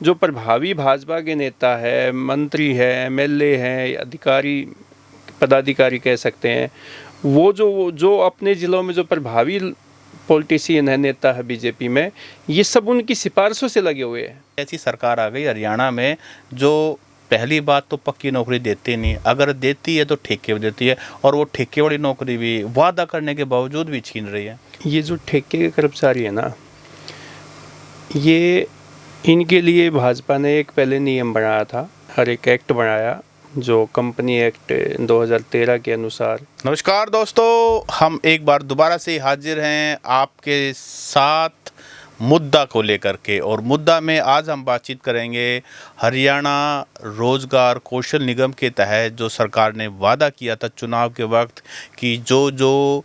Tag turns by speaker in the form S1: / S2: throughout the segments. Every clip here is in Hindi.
S1: जो प्रभावी भाजपा के नेता है, मंत्री है, एमएलए हैं, अधिकारी पदाधिकारी कह सकते हैं, वो जो अपने ज़िलों में जो प्रभावी पॉलिटिशियन है, नेता है बीजेपी में, ये सब उनकी सिफारिशों से लगे हुए हैं।
S2: ऐसी सरकार आ गई हरियाणा में जो पहली बात तो पक्की नौकरी देती नहीं, अगर देती है तो ठेके पे देती है, और वो ठेके वाली नौकरी भी वादा करने के बावजूद भी छीन रही है।
S1: ये जो ठेके के कर्मचारी है ना, ये इनके लिए भाजपा ने एक पहले नियम बनाया था, हर एक एक्ट बनाया जो कंपनी एक्ट 2013 के अनुसार।
S2: नमस्कार दोस्तों, हम एक बार दोबारा से हाजिर हैं आपके साथ मुद्दा को लेकर के, और मुद्दा में आज हम बातचीत करेंगे हरियाणा रोजगार कौशल निगम के तहत जो सरकार ने वादा किया था चुनाव के वक्त कि जो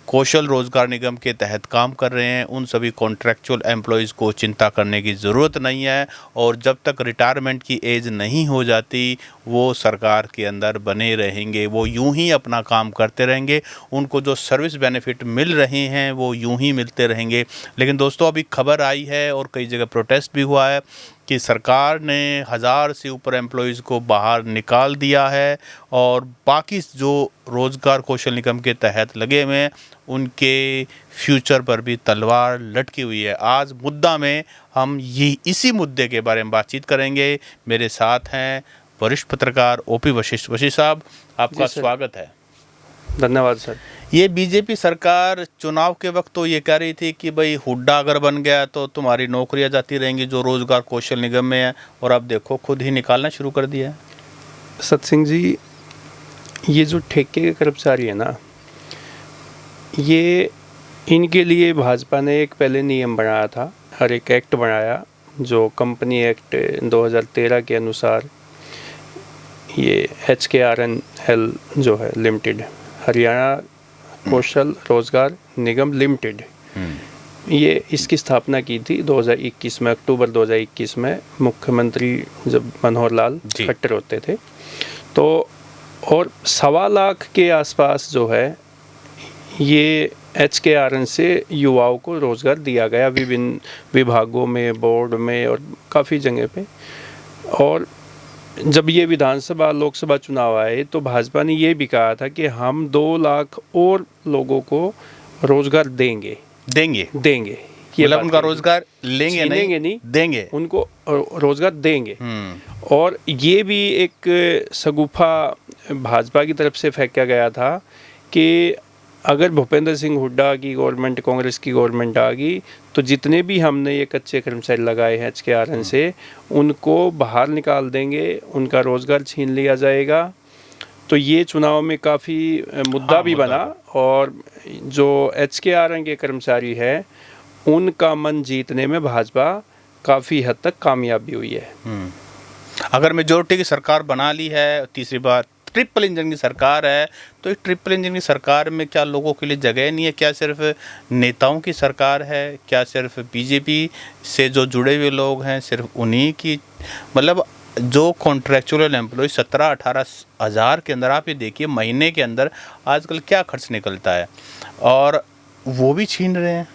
S2: कौशल रोजगार निगम के तहत काम कर रहे हैं उन सभी कॉन्ट्रैक्चुअल एम्प्लॉयज़ को चिंता करने की ज़रूरत नहीं है, और जब तक रिटायरमेंट की एज नहीं हो जाती वो सरकार के अंदर बने रहेंगे, वो यूं ही अपना काम करते रहेंगे, उनको जो सर्विस बेनिफिट मिल रहे हैं वो यूं ही मिलते रहेंगे। लेकिन दोस्तों, अभी खबर आई है और कई जगह प्रोटेस्ट भी हुआ है कि सरकार ने 1000 से ऊपर एम्प्लॉयज़ को बाहर निकाल दिया है, और बाकी जो रोज़गार कौशल निगम के तहत लगे हुए हैं उनके फ्यूचर पर भी तलवार लटकी हुई है। आज मुद्दा में हम इसी मुद्दे के बारे में बातचीत करेंगे। मेरे साथ हैं वरिष्ठ पत्रकार ओपी वशिष्ठ। वशिष्ठ साहब, आपका स्वागत है।
S1: धन्यवाद सर।
S2: ये बीजेपी सरकार चुनाव के वक्त तो ये कह रही थी कि भाई हुड्डा अगर बन गया तो तुम्हारी नौकरियां जाती रहेंगी जो रोजगार कौशल निगम में है, और अब देखो खुद ही निकालना शुरू कर दिया है।
S1: सत्सिंह जी, ये जो ठेके के कर्मचारी है ना, ये इनके लिए भाजपा ने एक पहले नियम बनाया था, हर एक एक्ट बनाया जो कंपनी एक्ट 2013 के अनुसार। ये HKRNL जो है लिमिटेड, हरियाणा कौशल रोजगार निगम लिमिटेड, ये इसकी स्थापना की थी 2021 में, अक्टूबर 2021 में, मुख्यमंत्री जब मनोहर लाल खट्टर होते थे। तो और 1.25 लाख के आसपास जो है ये HKRN से युवाओं को रोज़गार दिया गया विभिन्न विभागों में, बोर्ड में और काफ़ी जगह पे। और जब ये विधानसभा लोकसभा चुनाव आए तो भाजपा ने ये भी कहा था कि हम 2 लाख और लोगों को रोज़गार देंगे।
S2: मतलब उनका रोजगार लेंगे नहीं, देंगे,
S1: उनको रोजगार देंगे। और ये भी एक शगुफा भाजपा की तरफ से फेंका गया था कि अगर भूपेंद्र सिंह हुड्डा की गवर्नमेंट, कांग्रेस की गवर्नमेंट आ गई तो जितने भी हमने ये कच्चे कर्मचारी लगाए हैं HKRN से, उनको बाहर निकाल देंगे, उनका रोजगार छीन लिया जाएगा। तो ये चुनाव में काफ़ी मुद्दा भी बना, और जो HKRN के कर्मचारी है उनका मन जीतने में भाजपा काफ़ी हद तक कामयाब भी हुई है।
S2: अगर मेजोरिटी की सरकार बना ली है, तीसरी बार ट्रिपल इंजन की सरकार है, तो इस ट्रिपल इंजन की सरकार में क्या लोगों के लिए जगह नहीं है? क्या सिर्फ नेताओं की सरकार है? क्या सिर्फ बीजेपी से जो जुड़े हुए लोग हैं सिर्फ उन्हीं की? मतलब जो कॉन्ट्रैक्चुअल एम्प्लॉय 17-18 हज़ार के अंदर, आप ये देखिए महीने के अंदर आजकल क्या खर्च निकलता है, और वो भी छीन रहे हैं।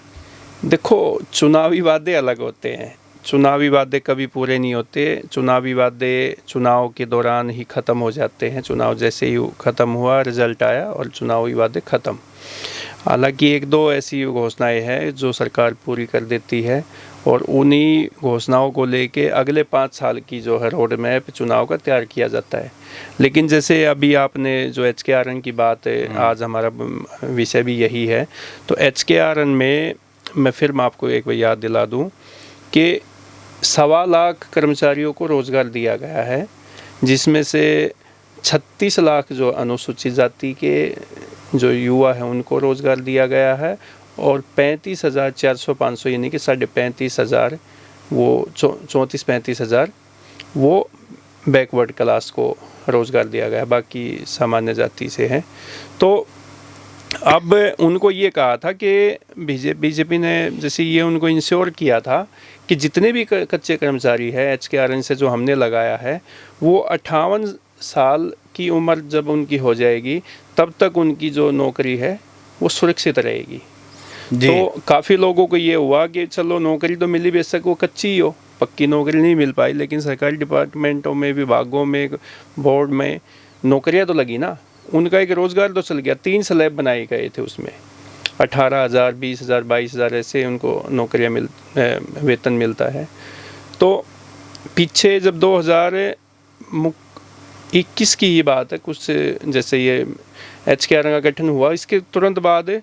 S1: देखो, चुनावी वादे अलग होते हैं, चुनावी वादे कभी पूरे नहीं होते। चुनावी वादे चुनाव के दौरान ही ख़त्म हो जाते हैं। चुनाव जैसे ही ख़त्म हुआ, रिजल्ट आया और चुनावी वादे ख़त्म। हालांकि 1-2 ऐसी घोषणाएं हैं जो सरकार पूरी कर देती है, और उन्हीं घोषणाओं को लेके अगले 5 साल की जो है रोड मैप चुनाव का तैयार किया जाता है। लेकिन जैसे अभी आपने जो HKRN की बात है, आज हमारा विषय भी यही है, तो HKRN में मैं फिर मैं आपको एक बार याद दिला दूं कि 1.25 लाख कर्मचारियों को रोज़गार दिया गया है, जिसमें से 36 लाख जो अनुसूचित जाति के जो युवा हैं उनको रोज़गार दिया गया है, और 35,400-500 यानी कि 35,500 वो 34-35,000 वो बैकवर्ड क्लास को रोज़गार दिया गया, बाकी सामान्य जाति से हैं। तो अब उनको ये कहा था कि बीजेपी ने जैसे ये उनको इंश्योर किया था कि जितने भी कच्चे कर्मचारी है HKRN से जो हमने लगाया है, वो 58 साल की उम्र जब उनकी हो जाएगी तब तक उनकी जो नौकरी है वो सुरक्षित रहेगी। तो काफ़ी लोगों को ये हुआ कि चलो नौकरी तो मिली, बेशक वो कच्ची ही हो, पक्की नौकरी नहीं मिल पाई, लेकिन सरकारी डिपार्टमेंटों में, विभागों में, बोर्ड में नौकरियां तो लगी ना, उनका एक रोज़गार तो चल गया। 3 स्लैब बनाए गए थे उसमें, 18,000, 20,000, 22,000 ऐसे उनको नौकरियां वेतन मिलता है। तो पीछे जब 2021 की ही बात है, कुछ जैसे ये HKR का गठन हुआ, इसके तुरंत बाद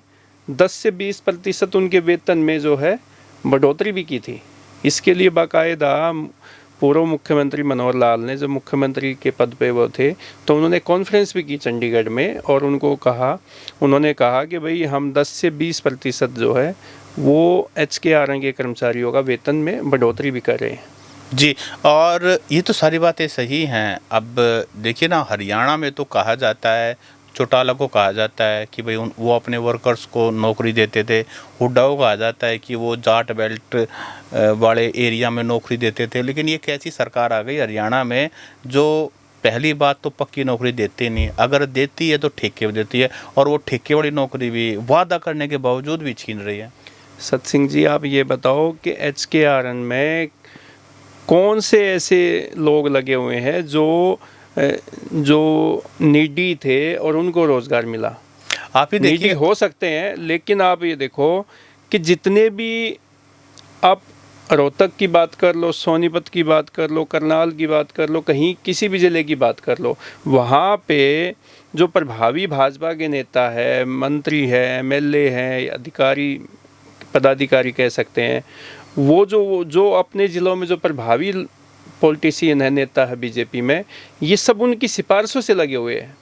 S1: 10 से 20% उनके वेतन में जो है बढ़ोतरी भी की थी। इसके लिए बाकायदा पूर्व मुख्यमंत्री मनोहर लाल ने, जब मुख्यमंत्री के पद पे वो थे, तो उन्होंने कॉन्फ्रेंस भी की चंडीगढ़ में, और उन्होंने कहा कि भाई हम 10 से 20% जो है वो HKR के कर्मचारियों का वेतन में बढ़ोतरी भी कर रहे हैं।
S2: जी, और ये तो सारी बातें सही हैं। अब देखिए ना, हरियाणा में तो कहा जाता है, चौटाला को कहा जाता है कि भाई वो अपने वर्कर्स को नौकरी देते थे। हुड्डा को कहा जाता है कि वो जाट बेल्ट वाले एरिया में नौकरी देते थे। लेकिन ये कैसी सरकार आ गई हरियाणा में, जो पहली बात तो पक्की नौकरी देती नहीं, अगर देती है तो ठेके पे देती है, और वो ठेके वाली नौकरी भी वादा करने के बावजूद भी छीन रही है।
S1: सत सिंह जी, आप ये बताओ कि HKR में कौन से ऐसे लोग लगे हुए हैं जो नीडी थे और उनको रोज़गार मिला?
S2: आप ही देखिए,
S1: नीडी हो सकते हैं, लेकिन आप ये देखो कि जितने भी, आप रोहतक की बात कर लो, सोनीपत की बात कर लो, करनाल की बात कर लो, कहीं किसी भी ज़िले की बात कर लो, वहाँ पे जो प्रभावी भाजपा के नेता है, मंत्री है, MLA हैं, अधिकारी, पदाधिकारी कह सकते हैं, वो जो अपने ज़िलों में जो प्रभावी पॉलिटिशियन है, नेता है बीजेपी में, ये सब उनकी सिफारिशों से लगे हुए हैं।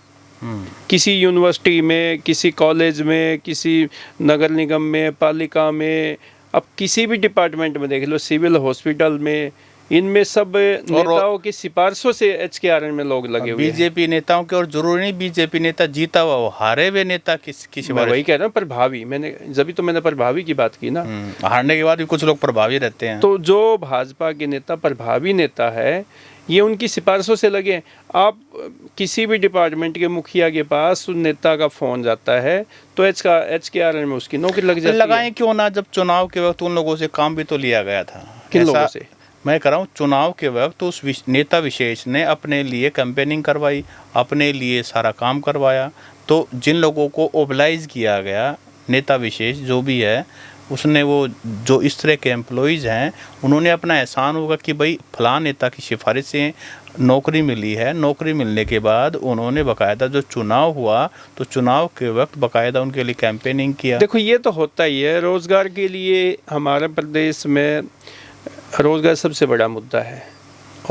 S1: किसी यूनिवर्सिटी में, किसी कॉलेज में, किसी नगर निगम में, पालिका में, अब किसी भी डिपार्टमेंट में देख लो, सिविल हॉस्पिटल में, इनमें सब नेताओं की सिफारिशों से HKR में लोग लगे हुए हैं।
S2: बीजेपी नेताओं के, और जरूरी नहीं बीजेपी नेता जीता हुआ हो, हारे हुए नेता किसी
S1: मैं वही कह रहा हूँ, प्रभावी, मैंने प्रभावी की बात की ना।
S2: हारने के बाद भी कुछ लोग प्रभावी रहते हैं।
S1: तो जो भाजपा के नेता प्रभावी नेता है, ये उनकी सिफारिशों से लगे। आप किसी भी डिपार्टमेंट के मुखिया के पास उन नेता का फ़ोन जाता है तो HKR में उसकी नौकरी लग जाती है।
S2: लगाएं क्यों ना, जब चुनाव के वक्त उन लोगों से काम भी तो लिया गया था।
S1: किन लोगों से?
S2: मैं कह रहा हूँ, चुनाव के वक्त तो उस नेता विशेष ने अपने लिए कैंपेनिंग करवाई, अपने लिए सारा काम करवाया। तो जिन लोगों को ओबलाइज किया गया, नेता विशेष जो भी है, उसने वो जो इस तरह के एम्प्लॉइज़ हैं, उन्होंने अपना एहसान होगा कि भाई फलां नेता की सिफारिश से नौकरी मिली है। नौकरी मिलने के बाद उन्होंने बाकायदा जो चुनाव हुआ, तो चुनाव के वक्त बाकायदा उनके लिए कैंपेनिंग किया।
S1: देखो, ये तो होता ही है। रोज़गार के लिए हमारे प्रदेश में रोज़गार सबसे बड़ा मुद्दा है,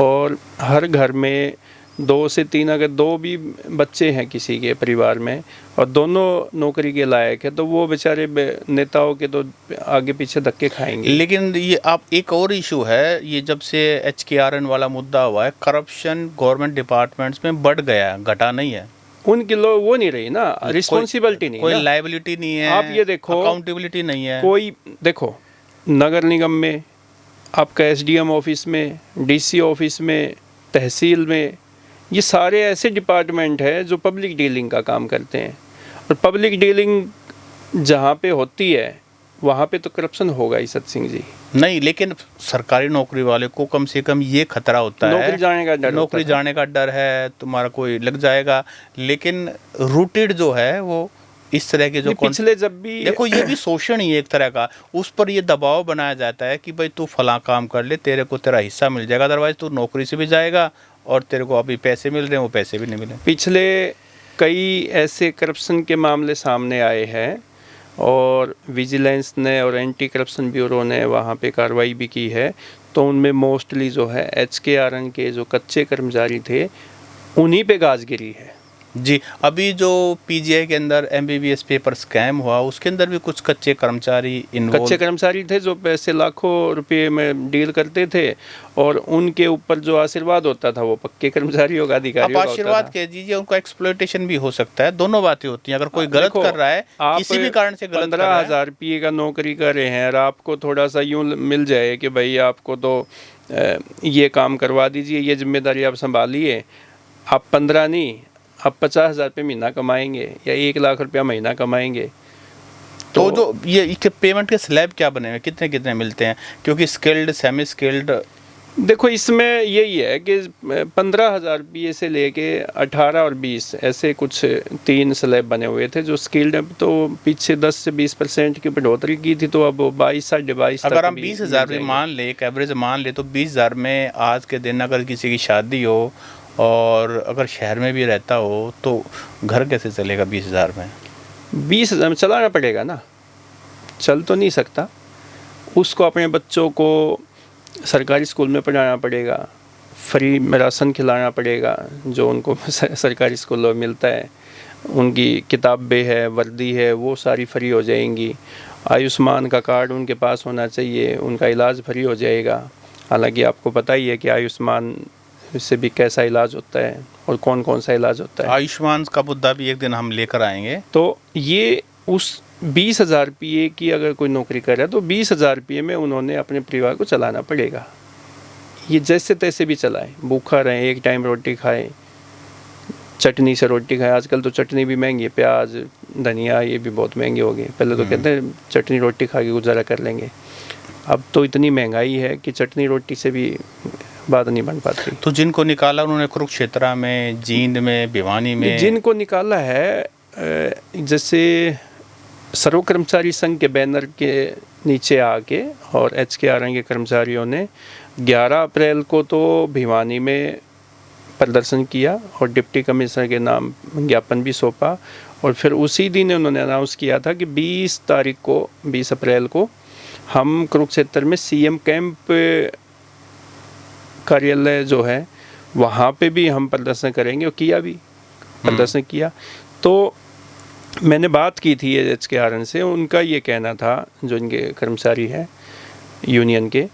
S1: और हर घर में 2 से 3, अगर 2 भी बच्चे हैं किसी के परिवार में और दोनों नौकरी के लायक है, तो वो बेचारे नेताओं के तो आगे पीछे धक्के खाएंगे।
S2: लेकिन ये आप एक और इशू है, ये जब से HKR वाला मुद्दा हुआ है, करप्शन गवर्नमेंट डिपार्टमेंट्स में बढ़ गया है, घटा नहीं है।
S1: उनकी लोग वो नहीं रही ना, रिस्पॉन्सिबिलिटी नहीं,
S2: कोई लायबिलिटी नहीं है।
S1: आप ये देखो,
S2: अकाउंटेबिलिटी नहीं है।
S1: कोई देखो, नगर निगम में आपका SDM ऑफिस में, DC ऑफिस में, तहसील में, ये सारे ऐसे डिपार्टमेंट हैं जो पब्लिक डीलिंग का काम करते हैं, और पब्लिक डीलिंग जहाँ पे होती है वहाँ पे तो करप्शन होगा ही। सत सिंह जी,
S2: नहीं, लेकिन सरकारी नौकरी वाले को कम से कम ये खतरा होता है,
S1: नौकरी जाने का डर
S2: है, तुम्हारा कोई लग जाएगा। लेकिन रूटेड जो है वो इस तरह के जो
S1: पिछले जब भी
S2: देखो, ये भी शोषण ही एक तरह का, उस पर ये दबाव बनाया जाता है कि भाई तू फलां काम कर ले, तेरे को तेरा हिस्सा मिल जाएगा, अदरवाइज तू नौकरी से भी जाएगा और तेरे को अभी पैसे मिल रहे हैं वो पैसे भी नहीं मिले।
S1: पिछले कई ऐसे करप्शन के मामले सामने आए हैं, और विजिलेंस ने और एंटी करप्शन ब्यूरो ने वहाँ पे कार्रवाई भी की है। तो उनमें मोस्टली जो है HKR के जो कच्चे कर्मचारी थे, उन्हीं पे गाज गिरी है।
S2: जी, अभी जो PGI के अंदर MBBS पेपर स्कैम हुआ, उसके अंदर भी कुछ कच्चे कर्मचारी
S1: थे जो पैसे लाखों रुपए में डील करते थे, और उनके ऊपर जो आशीर्वाद होता था वो पक्के कर्मचारियों का, अधिकारियों का।
S2: आशीर्वाद कह दीजिए, उनका एक्सप्लॉयटेशन भी हो सकता है। दोनों बातें होती हैं। अगर कोई गलत कर रहा है, किसी भी कारण से गलत कर रहा है,
S1: 15,000 रुपये का नौकरी कर रहे हैं, और आपको थोड़ा सा यूँ मिल जाए कि भाई आपको तो ये काम करवा दीजिए, ये जिम्मेदारी आप संभालिए, आप 15 नहीं, आप 50,000 रुपये महीना कमाएंगे या 1 लाख रुपया महीना कमाएंगे।
S2: तो जो ये पेमेंट के स्लैब क्या बने हुए, कितने कितने मिलते हैं? क्योंकि स्किल्ड, सेमी स्किल्ड
S1: देखो इसमें यही है कि 15,000 रुपये से लेके 18 और 20 ऐसे कुछ 3 स्लैब बने हुए थे जो स्किल्ड, अब तो पीछे 10 से 20% की बढ़ोतरी की थी, तो अब 22 22.5
S2: अगर
S1: तक
S2: हम
S1: भी
S2: 20,000
S1: मिल
S2: भी
S1: जाएंगे।
S2: मान ले, एक एवरेज मान ले, तो 20,000 में आज के दिन अगर किसी की शादी हो और अगर शहर में भी रहता हो तो घर कैसे चलेगा 20,000 में?
S1: 20,000 में चलाना पड़ेगा ना, चल तो नहीं सकता। उसको अपने बच्चों को सरकारी स्कूल में पढ़ाना पड़ेगा, फ्री में राशन खिलाना पड़ेगा जो उनको सरकारी स्कूलों में मिलता है, उनकी किताबें है, वर्दी है, वो सारी फ्री हो जाएंगी। आयुष्मान का कार्ड उनके पास होना चाहिए, उनका इलाज फ्री हो जाएगा। हालांकि आपको पता ही है कि आयुष्मान से भी कैसा इलाज होता है और कौन कौन सा इलाज होता है।
S2: आयुष्मान का मुद्दा भी एक दिन हम लेकर आएंगे।
S1: तो ये उस 20,000 रुपये की अगर कोई नौकरी कर रहा है तो 20,000 रुपये में उन्होंने अपने परिवार को चलाना पड़ेगा। ये जैसे तैसे भी चलाएं, भूखा रहें, एक टाइम रोटी खाएं, चटनी से रोटी खाएं। आजकल तो चटनी भी महंगी है, प्याज धनिया ये भी बहुत महंगे हो गए। पहले तो कहते हैं चटनी रोटी खा के गुजारा कर लेंगे, अब तो इतनी महंगाई है कि चटनी रोटी से भी बात नहीं बन पाती।
S2: तो जिनको निकाला उन्होंने कुरुक्षेत्र में, जींद में, भिवानी में,
S1: जिनको निकाला है जैसे सर्व कर्मचारी संघ के बैनर के नीचे आके और HKRN के कर्मचारियों ने 11 अप्रैल को तो भिवानी में प्रदर्शन किया और डिप्टी कमिश्नर के नाम ज्ञापन भी सौंपा, और फिर उसी दिन उन्होंने अनाउंस किया था कि 20 तारीख को, 20 अप्रैल को हम कुरुक्षेत्र में CM कैंप कार्यालय जो है वहाँ पे भी हम प्रदर्शन करेंगे, और किया भी, प्रदर्शन किया। तो मैंने बात की थी HKRN से, उनका ये कहना था, जो इनके कर्मचारी हैं यूनियन के,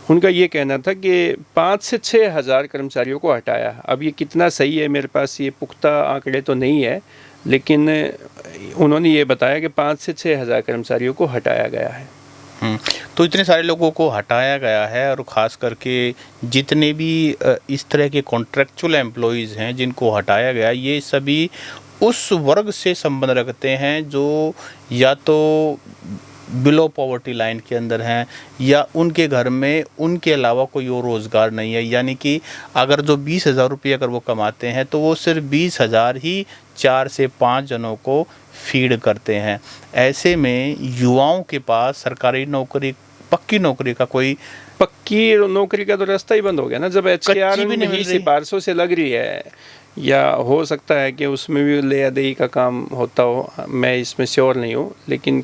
S1: उनका ये कहना था कि 5 से 6 हज़ार कर्मचारियों को हटाया। अब ये कितना सही है, मेरे पास ये पुख्ता आंकड़े तो नहीं है, लेकिन उन्होंने ये बताया कि 5 से 6 हज़ार कर्मचारियों को हटाया गया है।
S2: तो इतने सारे लोगों को हटाया गया है, और ख़ास करके जितने भी इस तरह के कॉन्ट्रेक्चुअल एम्प्लॉइज़ हैं जिनको हटाया गया, ये सभी उस वर्ग से संबंध रखते हैं जो या तो बिलो पॉवर्टी लाइन के अंदर हैं, या उनके घर में उनके अलावा कोई और रोज़गार नहीं है। यानी कि अगर जो 20,000 रुपये अगर वो कमाते हैं तो वो सिर्फ 20,000 ही 4 से 5 जनों को फीड करते हैं। ऐसे में युवाओं के पास सरकारी नौकरी, पक्की नौकरी का कोई,
S1: पक्की नौकरी का तो रास्ता ही बंद हो गया ना, जब HKRN
S2: भी नहीं
S1: में ही
S2: मिल रही।
S1: सिफारिशों से लग रही है, या हो सकता है कि उसमें भी ले अदेई का काम होता हो, मैं इसमें श्योर नहीं हूँ, लेकिन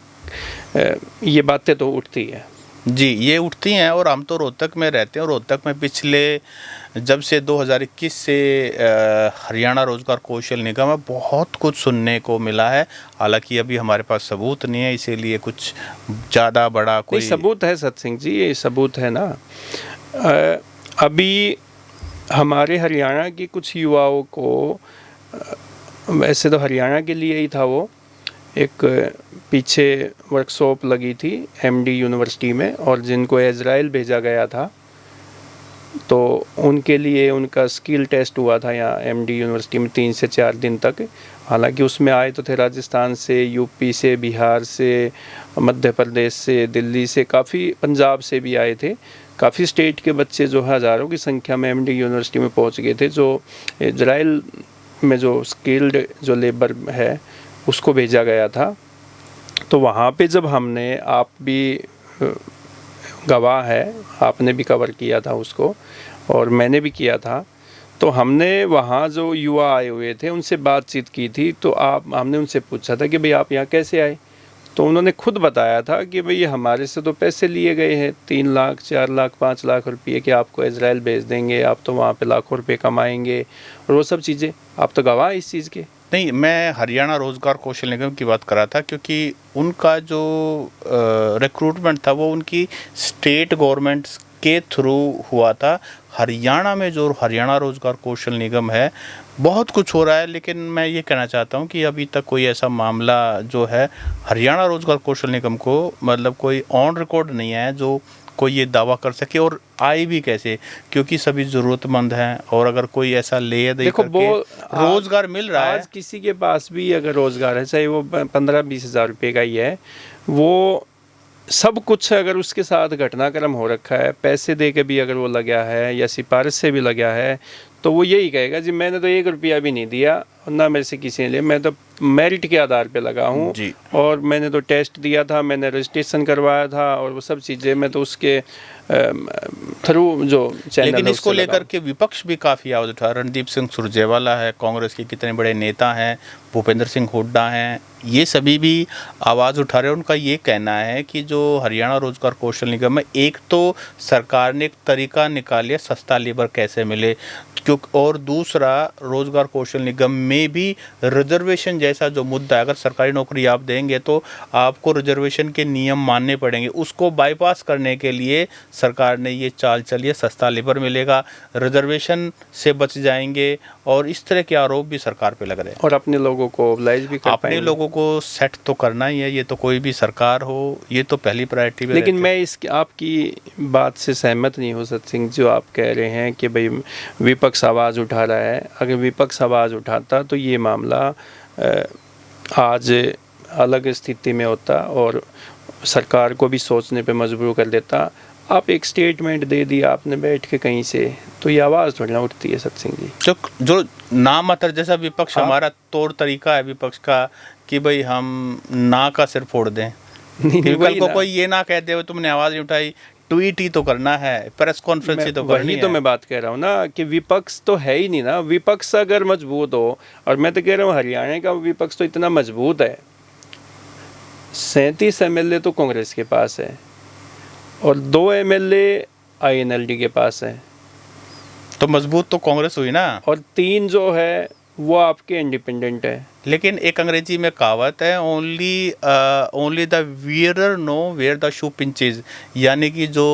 S1: ये बातें तो उठती है।
S2: जी, ये उठती हैं। और हम तो रोहतक में रहते हैं, और रोहतक में पिछले जब से 2021 से हरियाणा रोज़गार कौशल निगम है, बहुत कुछ सुनने को मिला है। हालांकि अभी हमारे पास सबूत नहीं है, इसीलिए कुछ ज़्यादा बड़ा कोई
S1: सबूत है सतसिंह जी, ये सबूत है ना। अभी हमारे हरियाणा के कुछ युवाओं को, वैसे तो हरियाणा के लिए ही था वो, एक पीछे वर्कशॉप लगी थी MD यूनिवर्सिटी में, और जिनको इजराइल भेजा गया था तो उनके लिए उनका स्किल टेस्ट हुआ था यहाँ MD यूनिवर्सिटी में 3 से 4 दिन तक। हालांकि उसमें आए तो थे राजस्थान से, यूपी से, बिहार से, मध्य प्रदेश से, दिल्ली से, काफ़ी पंजाब से भी आए थे। काफ़ी स्टेट के बच्चे जो हज़ारों की संख्या में MD यूनिवर्सिटी में पहुँच गए थे। जो इजराइल में जो स्किल्ड जो लेबर है उसको भेजा गया था। तो वहाँ पे जब हमने, आप भी गवाह है, आपने भी कवर किया था उसको और मैंने भी किया था, तो हमने वहाँ जो युवा आए हुए थे उनसे बातचीत की थी। तो हमने उनसे पूछा था कि भाई आप यहाँ कैसे आए, तो उन्होंने खुद बताया था कि भाई हमारे से तो पैसे लिए गए हैं 3 लाख 4 लाख 5 लाख रुपये कि आपको इजराइल भेज देंगे, आप तो वहाँ पे लाखों रुपए कमाएंगे और वो सब चीज़ें। आप तो गवाह इस चीज़ के।
S2: नहीं, मैं हरियाणा रोज़गार कौशल निगम की बात कर रहा था, क्योंकि उनका जो रिक्रूटमेंट था वो उनकी स्टेट गवर्नमेंट के थ्रू हुआ था। हरियाणा में जो हरियाणा रोज़गार कौशल निगम है, बहुत कुछ हो रहा है, लेकिन मैं ये कहना चाहता हूँ कि अभी तक कोई ऐसा मामला जो है हरियाणा रोज़गार कौशल निगम को, मतलब कोई ऑन रिकॉर्ड नहीं है जो कोई ये दावा कर सके। और आए भी कैसे, क्योंकि सभी ज़रूरतमंद हैं, और अगर कोई ऐसा ले दे करके रोज़गार मिल रहा है,
S1: आज किसी के पास भी अगर रोज़गार है, चाहे वो 15-20 हज़ार रुपये का ही है, वो सब कुछ अगर उसके साथ घटनाक्रम हो रखा है, पैसे दे के भी अगर वो लगा है या सिफारिश से भी लगा है, तो वो यही कहेगा जी मैंने तो 1 रुपया भी नहीं दिया और ना मेरे से किसी ने लिया, मैं तो मेरिट के आधार पे लगा हूँ
S2: जी।
S1: और मैंने तो टेस्ट दिया था, मैंने रजिस्ट्रेशन करवाया था और वो सब चीज़ें मैं तो उसके थ्रू जो चैनल
S2: लेकिन
S1: है
S2: इसको
S1: उससे लगा
S2: लेकर
S1: हूँ।
S2: के विपक्ष भी काफ़ी आवाज़ उठा। रणदीप सिंह सुरजेवाला है, कांग्रेस के कितने बड़े नेता हैं, भूपेंद्र सिंह हुड्डा हैं, ये सभी भी आवाज़ उठा रहे हैं। उनका ये कहना है कि जो हरियाणा रोजगार कौशल निगम में, एक तो सरकार ने एक तरीका निकालिया सस्ता लेबर कैसे मिले, क्योंकि और दूसरा रोजगार कौशल निगम में भी रिजर्वेशन जैसा जो मुद्दा है, अगर सरकारी नौकरी आप देंगे तो आपको रिजर्वेशन के नियम मानने पड़ेंगे, उसको बाईपास करने के लिए सरकार ने ये चाल चली है, सस्ता लेबर मिलेगा, रिजर्वेशन से बच जाएंगे, और इस तरह के आरोप भी सरकार पे लग रहे हैं।
S1: और अपने लोगों को ओबलाइज भी कर
S2: अपने
S1: पाएंगे।
S2: लोगों को सेट तो करना ही है, ये तो कोई भी सरकार हो, ये तो पहली प्रायोरिटी में
S1: लेकिन
S2: रहती
S1: मैं इस आपकी बात से सहमत नहीं हूँ सत सिंह, जो आप कह रहे हैं कि भाई विपक्ष आवाज़ उठा रहा है। अगर विपक्ष आवाज़ उठाता तो ये मामला आज अलग स्थिति में होता और सरकार को भी सोचने पे मजबूर कर देता। आप एक स्टेटमेंट दे दिया आपने बैठ के कहीं से, तो ये आवाज़ थोड़ी ना उठती है सत सिंह जी।
S2: जो नाम अतर जैसा विपक्ष,
S1: हाँ।
S2: हमारा तौर तरीका है विपक्ष का कि भाई हम ना का सिर फोड़ दें,
S1: नहीं,
S2: कि
S1: वही
S2: कल को
S1: ना।
S2: कोई ये ना कह दे तुमने आवाज़ नहीं उठाई, ट्वीट ही तो करना है, प्रेस कॉन्फ्रेंस ही तो करनी
S1: वही
S2: है।
S1: तो मैं बात कह रहा हूँ ना कि विपक्ष तो है ही नहीं ना। विपक्ष अगर मजबूत हो, और मैं तो कह रहा हूँ हरियाणा का विपक्ष तो इतना मजबूत है, 37 एमएलए तो कांग्रेस के पास है और 2 एमएलए आईएनएलडी के पास है,
S2: तो मजबूत तो कांग्रेस हुई ना।
S1: और 3 जो है वो आपके इंडिपेंडेंट है।
S2: लेकिन एक अंग्रेजी में कहावत है, only the wearer know where the shoe pinches, यानी कि जो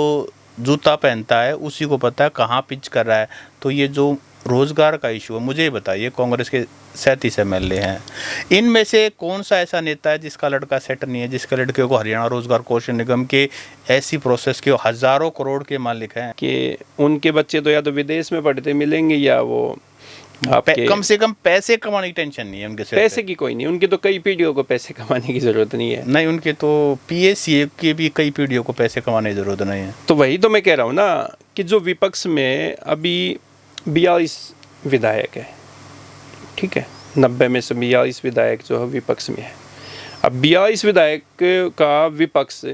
S2: जूता पहनता है उसी को पता है कहाँ पिंच कर रहा है। तो ये जो रोजगार का इशू है, मुझे ये बताइए, कांग्रेस के 37 एमएलए हैं, इनमें से कौन सा ऐसा नेता है जिसका लड़का सेट नहीं है, जिसके लड़के को हरियाणा रोजगार कौशल निगम के ऐसी प्रोसेस के हजारों करोड़ के मालिक हैं
S1: कि उनके बच्चे तो या तो विदेश में पढ़ते मिलेंगे या वो आपके
S2: कम से कम पैसे कमाने की टेंशन नहीं है उनके सिर पे।
S1: पैसे की कोई नहीं, उनकी तो कई पीढ़ियों को पैसे कमाने की ज़रूरत नहीं है।
S2: नहीं, उनके तो पीएससी की भी कई पीढ़ियों को पैसे कमाने की जरूरत नहीं है।
S1: तो वही तो मैं कह रहा हूँ ना कि जो विपक्ष में अभी 42 विधायक है, ठीक है, 90 में से 42 विधायक जो है विपक्ष में है। अब 42 विधायक का विपक्ष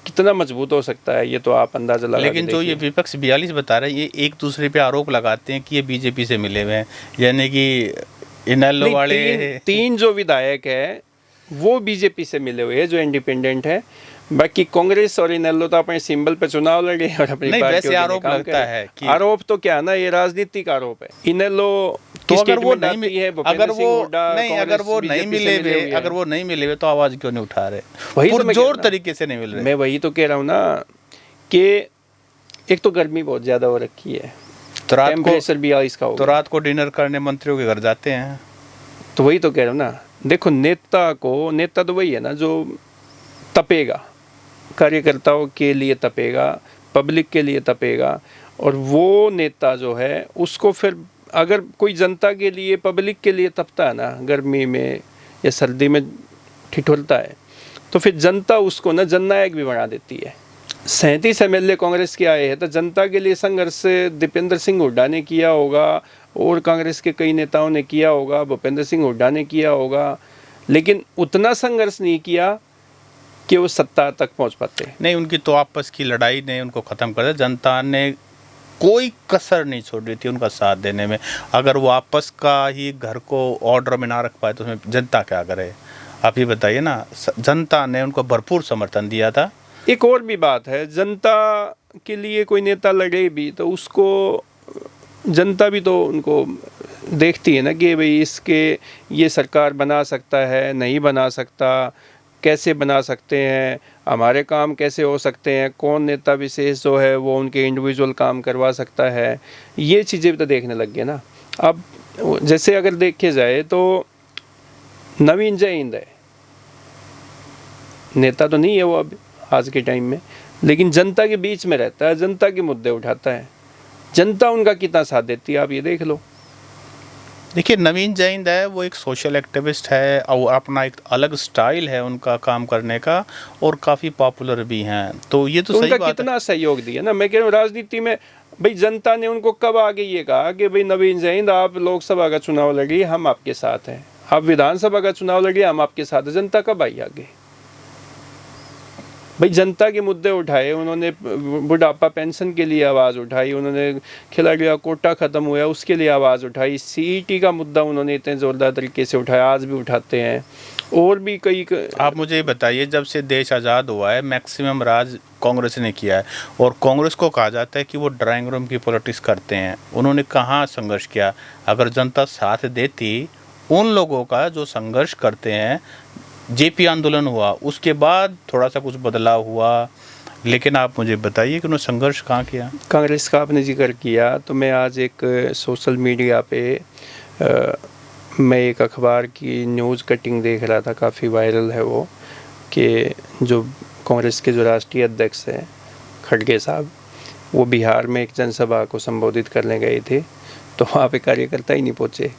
S1: कितना मजबूत हो सकता है, ये तो आप अंदाजा लगा
S2: लेकिन
S1: के
S2: जो ये
S1: देखिए।
S2: विपक्ष 42 बता रहे हैं, ये एक दूसरे पे आरोप लगाते हैं कि ये बीजेपी से मिले हुए हैं, यानी कि इनेलो
S1: नहीं,
S2: वाले
S1: तीन जो विधायक है वो बीजेपी से मिले हुए हैं जो इंडिपेंडेंट है। बाकी कांग्रेस और इनेलो तो अपने सिंबल पे चुनाव लड़े और अपनी
S2: नहीं,
S1: पार्टियों
S2: वैसे
S1: के लिए
S2: आरोप
S1: काम
S2: लगता
S1: करे।
S2: है कि
S1: आरोप तो क्या ना, ये राजनीतिक आरोप है। इनेलो
S2: तो
S1: की
S2: अगर वो
S1: statement
S2: नहीं
S1: आती है,
S2: अगर
S1: भूपेंद्र सिंह
S2: वो
S1: हुड्डा
S2: नहीं
S1: कांग्रेस
S2: अगर वो नहीं
S1: बीजेपी से
S2: मिले
S1: मिले
S2: हुए
S1: हुए हैं।
S2: अगर वो नहीं मिले हुए तो आवाज क्यों नहीं उठा रहे,
S1: वही तो मैं कह रहा हूं
S2: पुरजोर
S1: ना।
S2: तरीके से नहीं मिल रहे।
S1: मैं वही तो कह रहा हूँ ना कि एक तो गर्मी बहुत ज्यादा हो रखी है,
S2: तो रात को
S1: टेम्परेचर 42 का हो
S2: तो
S1: गया।
S2: रात को डिनर करने मंत्रियों के घर जाते हैं।
S1: तो वही तो कह रहा हूँ ना, देखो नेता तो वही है ना जो तपेगा, कार्यकर्ताओं के लिए तपेगा, पब्लिक के लिए तपेगा, और वो नेता जो है उसको फिर अगर कोई जनता के लिए पब्लिक के लिए तपता है ना, गर्मी में या सर्दी में ठिठुरता है, तो फिर जनता उसको ना जननायक भी बना देती है। 37 एमएलए कांग्रेस के आए हैं तो जनता के लिए संघर्ष दीपेंद्र सिंह हुड्डा ने किया होगा और कांग्रेस के कई नेताओं ने किया होगा, भूपेंद्र सिंह हुड्डा ने किया होगा, लेकिन उतना संघर्ष नहीं किया कि वो सत्ता तक पहुंच पाते।
S2: नहीं, उनकी तो आपस की लड़ाई ने उनको ख़त्म कर दिया। जनता ने कोई कसर नहीं छोड़ रही थी उनका साथ देने में। अगर वो आपस का ही घर को ऑर्डर में ना रख पाए तो उसमें जनता क्या करे, आप ये बताइए ना। जनता ने उनको भरपूर समर्थन दिया था।
S1: एक और भी बात है, जनता के लिए कोई नेता लड़े भी तो उसको जनता भी तो उनको देखती है ना कि भाई इसके ये सरकार बना सकता है, नहीं बना सकता, कैसे बना सकते हैं, हमारे काम कैसे हो सकते हैं, कौन नेता विशेष जो है वो उनके इंडिविजुअल काम करवा सकता है, ये चीज़ें भी तो देखने लग गए ना। अब जैसे अगर देखे जाए तो नवीन जयहिंद है, नेता तो नहीं है वो अब आज के टाइम में, लेकिन जनता के बीच में रहता है, जनता के मुद्दे उठाता है, जनता उनका कितना साथ देती है आप ये देख लो।
S2: देखिए, नवीन जैन है वो एक सोशल एक्टिविस्ट है और अपना एक अलग स्टाइल है उनका काम करने का, और काफ़ी पॉपुलर भी हैं, तो ये तो
S1: तो
S2: सही
S1: उनका
S2: बात है।
S1: कितना सहयोग दिया ना। मैं कह रहा हूँ राजनीति में भाई जनता ने उनको कब आगे ये कहा कि भाई नवीन जैन आप लोकसभा का चुनाव लड़िए हम आपके साथ हैं, आप विधानसभा का चुनाव लड़िए हम आपके साथ हैं, जनता कब आई आगे? भाई जनता के मुद्दे उठाए उन्होंने, बुढ़ापा पेंशन के लिए आवाज़ उठाई उन्होंने, खिलाड़ियों का कोटा ख़त्म हुआ उसके लिए आवाज़ उठाई, सीईटी का मुद्दा उन्होंने इतने ज़ोरदार तरीके से उठाया, आज भी उठाते हैं, और भी कई
S2: आप मुझे ये बताइए, जब से देश आज़ाद हुआ है मैक्सिमम राज कांग्रेस ने किया है, और कांग्रेस को कहा जाता है कि वो ड्राइंग रूम की पॉलिटिक्स करते हैं। उन्होंने कहाँ संघर्ष किया? अगर जनता साथ देती उन लोगों का जो संघर्ष करते हैं, जेपी आंदोलन हुआ उसके बाद थोड़ा सा कुछ बदलाव हुआ, लेकिन आप मुझे बताइए कि उन्होंने संघर्ष कहाँ किया?
S1: कांग्रेस का आपने जिक्र किया तो मैं आज एक सोशल मीडिया पे मैं एक अखबार की न्यूज़ कटिंग देख रहा था, काफ़ी वायरल है वो, कि जो कांग्रेस के जो राष्ट्रीय अध्यक्ष हैं खड़गे साहब, वो बिहार में एक जनसभा को संबोधित करने गए थे, तो वहाँ पे कार्यकर्ता ही नहीं पहुँचे,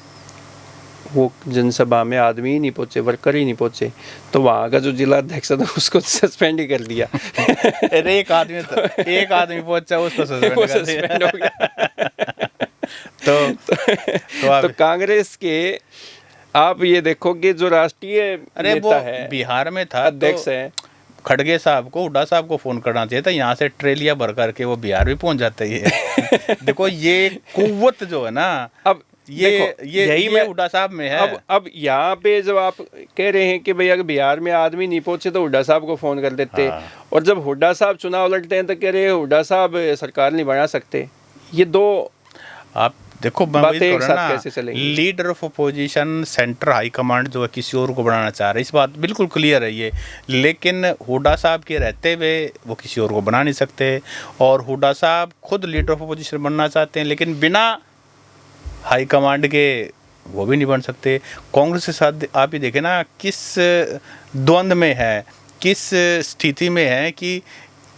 S1: वो जनसभा में आदमी ही नहीं पहुँचे, वर्कर ही नहीं पहुँचे, तो वहाँ का जो जिला अध्यक्ष था उसको सस्पेंड ही कर दिया।
S2: अरे एक आदमी पहुंचा उसको
S1: वो
S2: सस्पेंड कर
S1: सस्पेंड हो
S2: दिया।
S1: गया।
S2: तो
S1: तो कांग्रेस के आप ये देखो कि जो राष्ट्रीय
S2: अरे वो
S1: नेता है,
S2: बिहार में था,
S1: अध्यक्ष
S2: तो
S1: है,
S2: खड़गे साहब को, हुड्डा साहब को फोन करना चाहिए था, यहाँ से ट्रेलिया भर करके वो बिहार भी पहुंच जाते ही। देखो ये कुव्वत जो है ना,
S1: अब
S2: ये
S1: देखो, यही
S2: ये
S1: मैं
S2: हुड्डा साहब में है।
S1: अब यहाँ पे जब आप कह रहे हैं कि भाई अगर बिहार में आदमी नहीं पहुंचे तो हुड्डा साहब को फोन कर देते,
S2: हाँ।
S1: और जब हुड्डा साहब चुनाव लड़ते हैं तो कह रहे हैं हुड्डा साहब सरकार नहीं बना सकते। ये दो
S2: आप देखो, मैं
S1: बातें
S2: वही
S1: एक
S2: कह रहा
S1: साथ
S2: ना,
S1: कैसे चलेंगी?
S2: Leader of opposition centre high command जो है किसी और को बनाना चाह रहे, इस बात बिल्कुल क्लियर है ये, लेकिन हुड्डा साहब के रहते हुए वो किसी और को बना नहीं सकते, और हुड्डा साहब खुद लीडर ऑफ अपोजिशन बनना चाहते हैं, लेकिन बिना हाई कमांड के वो भी नहीं बन सकते। कांग्रेस के साथ आप ही देखें ना, किस द्वंद में है, किस स्थिति में है कि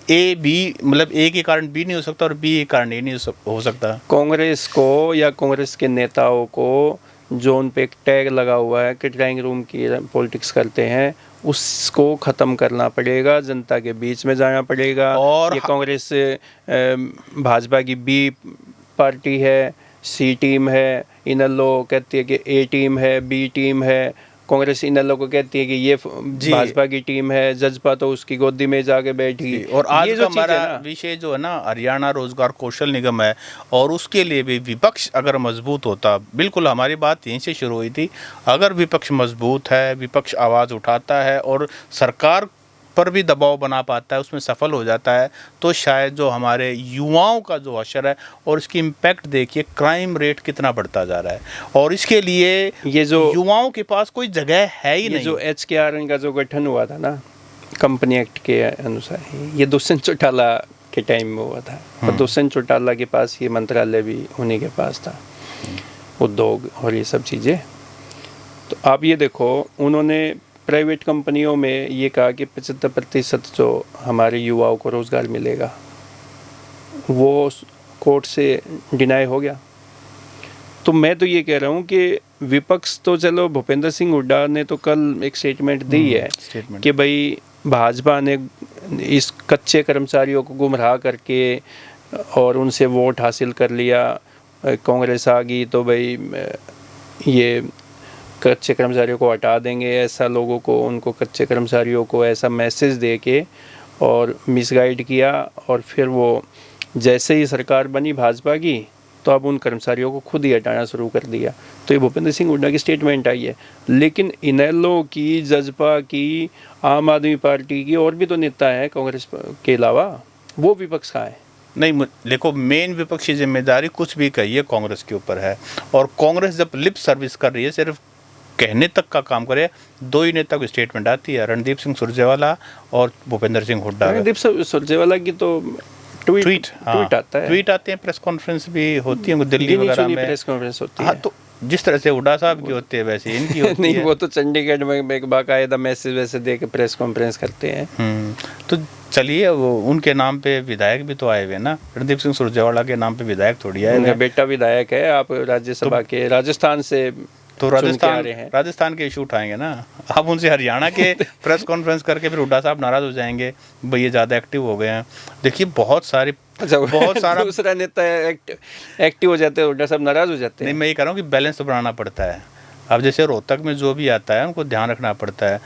S2: ए बी, मतलब ए के कारण बी नहीं हो सकता और बी के कारण ए नहीं हो सकता।
S1: कांग्रेस को या कांग्रेस के नेताओं को जो उन पे एक टैग लगा हुआ है कि ड्राइंग रूम की पॉलिटिक्स करते हैं, उसको ख़त्म करना पड़ेगा, जनता के बीच में जाना पड़ेगा।
S2: और
S1: ये कांग्रेस भाजपा की बी पार्टी है, सी टीम है, इन लोग कहती है कि ए टीम है, बी टीम है, कांग्रेस इन लोगों को कहती है कि ये भाजपा की टीम है, जजपा तो उसकी गोदी में जाके बैठी।
S2: और आज
S1: ये
S2: का
S1: जो चीज़ है
S2: हमारा
S1: ना,
S2: विषय जो है ना, हरियाणा रोजगार कौशल निगम है, और उसके लिए भी विपक्ष अगर मजबूत होता, बिल्कुल हमारी बात यहीं से शुरू हुई थी, अगर विपक्ष मजबूत है, विपक्ष आवाज़ उठाता है और सरकार पर भी दबाव बना पाता है, उसमें सफल हो जाता है, तो शायद जो हमारे युवाओं का जो असर है, और इसकी इम्पैक्ट देखिए, क्राइम रेट कितना बढ़ता जा रहा है, और इसके लिए
S1: ये जो
S2: युवाओं के पास कोई जगह है ही
S1: ये
S2: नहीं।
S1: जो HKRN का जो गठन हुआ था ना, कंपनी एक्ट के अनुसार, ये दुष्यंत चौटाला के टाइम में हुआ था, और दुष्यंत चौटाला के पास ये मंत्रालय भी उन्हीं के पास था, उद्योग और ये सब चीज़ें। तो आप ये देखो, उन्होंने प्राइवेट कंपनियों में ये कहा कि 75% जो हमारे युवाओं को रोज़गार मिलेगा, वो कोर्ट से डिनाई हो गया। तो मैं तो ये कह रहा हूँ कि विपक्ष तो चलो, भूपेंद्र सिंह हुड्डा ने तो कल एक स्टेटमेंट दी है कि भाई भाजपा ने इस कच्चे कर्मचारियों को गुमराह करके और उनसे वोट हासिल कर लिया, कांग्रेस आ गई तो भाई ये कच्चे कर्मचारियों को हटा देंगे, ऐसा लोगों को, उनको कच्चे कर्मचारियों को ऐसा मैसेज दे के और मिसगाइड किया, और फिर वो जैसे ही सरकार बनी भाजपा की तो अब उन कर्मचारियों को खुद ही हटाना शुरू कर दिया। तो ये भूपेंद्र सिंह हुड्डा की स्टेटमेंट आई है, लेकिन इनेलो की, जजपा की, आम आदमी पार्टी की और भी तो नेता हैं कांग्रेस के अलावा, वो विपक्ष का है।
S2: नहीं, देखो, मेन विपक्षी जिम्मेदारी कुछ भी कहिए कांग्रेस के ऊपर है, और कांग्रेस जब लिप सर्विस कर रही है, सिर्फ कहने तक का काम करे, दो ही नेता की स्टेटमेंट आती है, रणदीप सिंह सुरजेवाला और भूपेंद्र सिंह हुड्डा।
S1: रणदीप सुरजेवाला की तो ट्वीट आता है,
S2: ट्वीट आते हैं, प्रेस कॉन्फ्रेंस भी होती है दिल्ली वगैरह में,
S1: प्रेस कॉन्फ्रेंस होती है।
S2: हाँ, तो जिस तरह से हुड्डा साहब की होती है वैसे इनकी होती
S1: नहीं,
S2: है।
S1: वो तो चंडीगढ़ में एक बाकायदा मैसेज वैसे दे के प्रेस कॉन्फ्रेंस करते हैं।
S2: तो चलिए, वो उनके नाम पे विधायक भी तो आए हुए हैं ना, रणदीप सिंह सुरजेवाला के नाम पे विधायक थोड़ी आए हुए
S1: उनका
S2: हैं।
S1: बेटा विधायक है। आप राज्यसभा के राजस्थान से
S2: तो
S1: चुन के आ रहे हैं।
S2: राजस्थान के इशू उठाएंगे ना, आप उनसे हरियाणा के प्रेस कॉन्फ्रेंस करके फिर हुड्डा साहब नाराज हो जाएंगे, भाई ये ज़्यादा एक्टिव हो गए हैं। देखिए बहुत सारा
S1: दूसरा नेता एक्टिव हो जाते हैं, हुड्डा साहब नाराज हो जाते
S2: नहीं,
S1: हैं।
S2: मैं ये कह रहा हूँ कि बैलेंस तो बनाना पड़ता है। अब जैसे रोहतक में जो भी आता है उनको ध्यान रखना पड़ता है,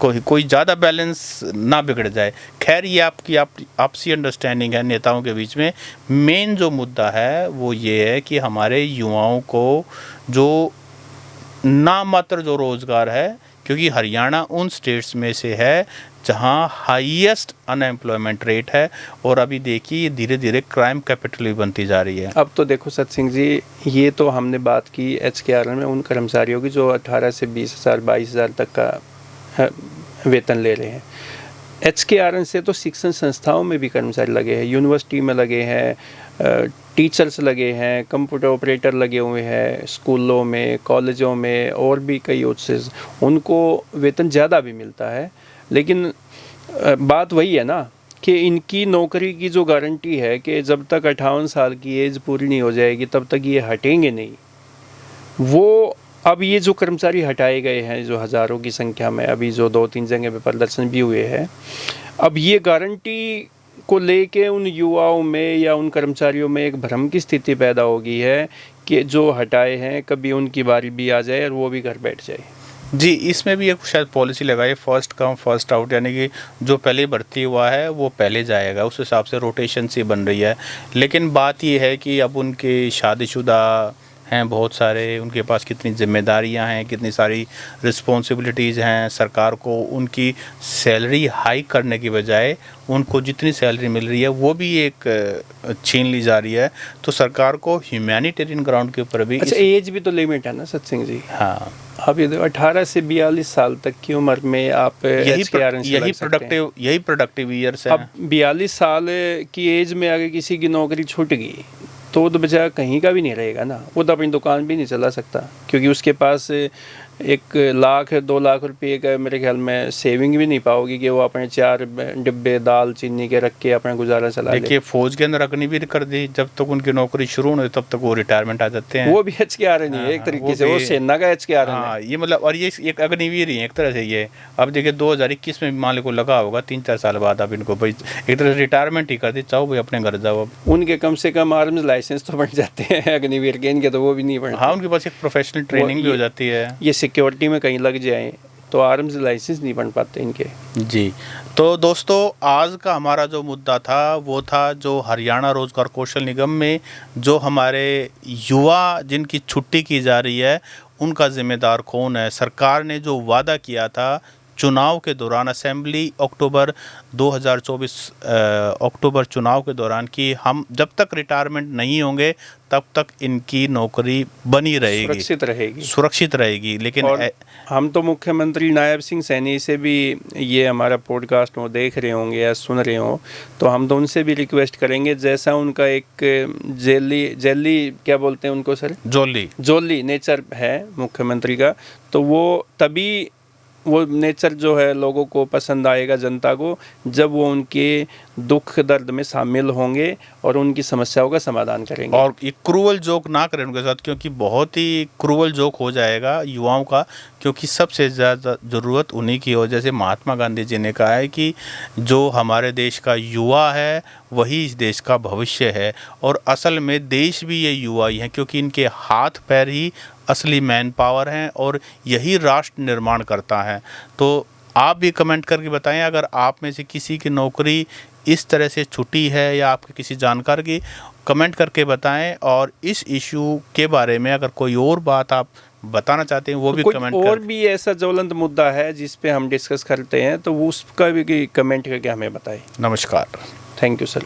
S2: कोई ज़्यादा बैलेंस ना बिगड़ जाए। खैर ये आपसी अंडरस्टैंडिंग है नेताओं के बीच में। मेन जो मुद्दा है वो ये है कि हमारे युवाओं को जो नाम मात्र जो रोज़गार है, क्योंकि हरियाणा उन स्टेट्स में से है जहां हाईएस्ट अनएम्प्लॉयमेंट रेट है, और अभी देखिए धीरे धीरे क्राइम कैपिटल भी बनती जा रही है।
S1: अब तो देखो सत सिंह जी, ये तो हमने बात की HKRN में उन कर्मचारियों की जो 18 से 20,000 22,000 तक का वेतन ले रहे हैं। HKRN से तो शिक्षण संस्थाओं में भी कर्मचारी लगे हैं, यूनिवर्सिटी में लगे हैं, टीचर्स लगे हैं, कंप्यूटर ऑपरेटर लगे हुए हैं, स्कूलों में, कॉलेजों में, और भी कई उच्च, उनको वेतन ज़्यादा भी मिलता है। लेकिन बात वही है ना कि इनकी नौकरी की जो गारंटी है कि जब तक 58 साल की एज पूरी नहीं हो जाएगी तब तक ये हटेंगे नहीं। वो अब ये जो कर्मचारी हटाए गए हैं, जो हज़ारों की संख्या में, अभी जो 2-3 जगह पे प्रदर्शन भी हुए हैं, अब ये गारंटी को लेके उन युवाओं में या उन कर्मचारियों में एक भ्रम की स्थिति पैदा हो गई है कि जो हटाए हैं कभी उनकी बारी भी आ जाए और वो भी घर बैठ जाए।
S2: जी, इसमें भी एक शायद पॉलिसी लगाई, फर्स्ट कम फर्स्ट आउट, यानी कि जो पहले भर्ती हुआ है वो पहले जाएगा, उस हिसाब से रोटेशन सी बन रही है। लेकिन बात ये है कि अब उनके शादीशुदा हैं बहुत सारे, उनके पास कितनी जिम्मेदारियां हैं, कितनी सारी रिस्पॉन्सिबिलिटीज़ हैं। सरकार को उनकी सैलरी हाई करने की बजाय उनको जितनी सैलरी मिल रही है वो भी एक छीन ली जा रही है। तो सरकार को ह्यूमैनिटेरियन ग्राउंड के ऊपर भी
S1: अच्छा, एज भी तो लिमिट है ना सत सिंह जी।
S2: हाँ,
S1: अब ये 18 से 42 साल तक की उम्र में आप HKRN से लग सकते हैं।
S2: यही प्रोडक्टिव ईयर्स हैं।
S1: अब 42 साल की एज में अगर किसी की नौकरी छूट गई तो बचा कहीं का भी नहीं रहेगा ना, वो तो अपनी दुकान भी नहीं चला सकता, क्योंकि उसके पास 1 लाख 2 लाख रुपये का मेरे ख्याल में सेविंग भी नहीं पाओगी कि वो अपने 4 डिब्बे दाल चीनी के रख के अपना गुजारा चला ले।
S2: देखिए फौज के अंदर अग्नि भी कर दी, जब तक उनकी नौकरी शुरू नहीं तब तक वो रिटायरमेंट आ जाते हैं।
S1: वो भी HKRN है एक तरीके से, वो सेना का HKRN
S2: हाँ,
S1: है
S2: ये मतलब, और ये एक अग्निवीर ही है एक तरह से ये। अब देखिए 2021 में मालिक को लगा होगा 3-4 साल बाद, अब इनको भाई एक तरह से रिटायरमेंट ही कर दी, चाहो भाई अपने घर जाओ। अब
S1: उनके कम से कम आर्म्स लाइसेंस तो बन जाते हैं अग्निवीर के, इनके तो वो भी नहीं बनते।
S2: हाँ, उनके पास एक प्रोफेशनल ट्रेनिंग भी हो जाती है।
S1: ये सिक्योरिटी में कहीं लग जाए तो आर्म्स लाइसेंस नहीं बन पाते इनके।
S2: जी, तो दोस्तों आज का हमारा जो मुद्दा था वो था जो हरियाणा रोजगार कौशल निगम में जो हमारे युवा जिनकी छुट्टी की जा रही है उनका जिम्मेदार कौन है। सरकार ने जो वादा किया था चुनाव के दौरान, असेंबली अक्टूबर 2024 अक्टूबर चुनाव के दौरान, कि हम जब तक रिटायरमेंट नहीं होंगे तब तक इनकी नौकरी बनी रहेगी, सुरक्षित रहेगी। लेकिन
S1: हम तो मुख्यमंत्री नायब सिंह सैनी से भी ये हमारा पॉडकास्ट वो देख रहे होंगे या सुन रहे हो, तो हम तो उनसे भी रिक्वेस्ट करेंगे, जैसा उनका एक जेली क्या बोलते हैं उनको सर, जोली नेचर है मुख्यमंत्री का, तो वो तभी वो नेचर जो है लोगों को पसंद आएगा, जनता को, जब वो उनके दुख दर्द में शामिल होंगे और उनकी समस्याओं का समाधान करेंगे।
S2: और ये क्रूअल जोक ना करें उनके साथ, क्योंकि बहुत ही क्रूअल जोक हो जाएगा युवाओं का, क्योंकि सबसे ज़्यादा ज़रूरत उन्हीं की हो। जैसे महात्मा गांधी जी ने कहा है कि जो हमारे देश का युवा है वही इस देश का भविष्य है, और असल में देश भी ये युवा ही हैं, क्योंकि इनके हाथ पैर ही असली मैन पावर हैं और यही राष्ट्र निर्माण करता है। तो आप भी कमेंट करके बताएं अगर आप में से किसी की नौकरी इस तरह से छुट्टी है या आपके किसी जानकार की, कमेंट करके बताएं। और इस इशू के बारे में अगर कोई और बात आप बताना चाहते हैं वो भी कमेंट
S1: और भी ऐसा ज्वलंत मुद्दा है जिस पे हम डिस्कस करते हैं तो उसका भी कमेंट करके हमें बताएं।
S2: नमस्कार,
S1: थैंक यू सर।